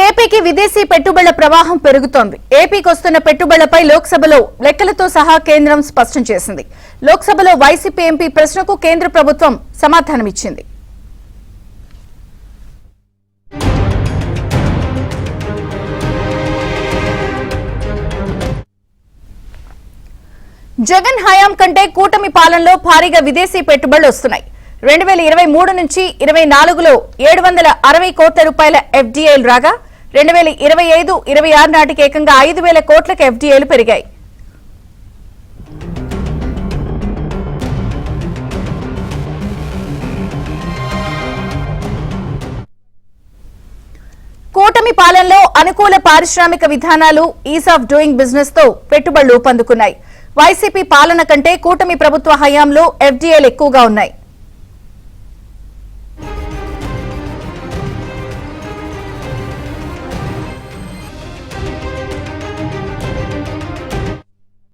ఏపీకి విదేశీ పెట్టుబడుల ప్రవాహం పెరుగుతోంది. ఏపీకి వస్తున్న పెట్టుబడులపై లోక్సభలో లెక్కలతో సహా కేంద్రం స్పష్టం చేసింది. లోక్సభలో వైసీపీ ఎంపీ ప్రశ్నకు కేంద్ర ప్రభుత్వం సమాధానమిచ్చింది. జగన్ హయాం కంటే కూటమి పాలనలో భారీగా విదేశీ పెట్టుబడులు వస్తున్నాయి. 2023 నుంచి 24లో 760 కోట్ల రూపాయల ఎఫ్డీఐలు రాగా 2025-26 నాటికి ఏకంగా 5,000 కోట్లకు ఎఫ్డీఐలు పెరిగాయి. కూటమి పాలనలో అనుకూల పారిశ్రామిక విధానాలు, ఈజ్ ఆఫ్ డూయింగ్ బిజినెస్ తో పెట్టుబడులు ఊపందుకున్నాయి. వైసీపీ పాలన కంటే కూటమి ప్రభుత్వ హయాంలో ఎఫ్డీఐలు ఎక్కువగా ఉన్నాయి.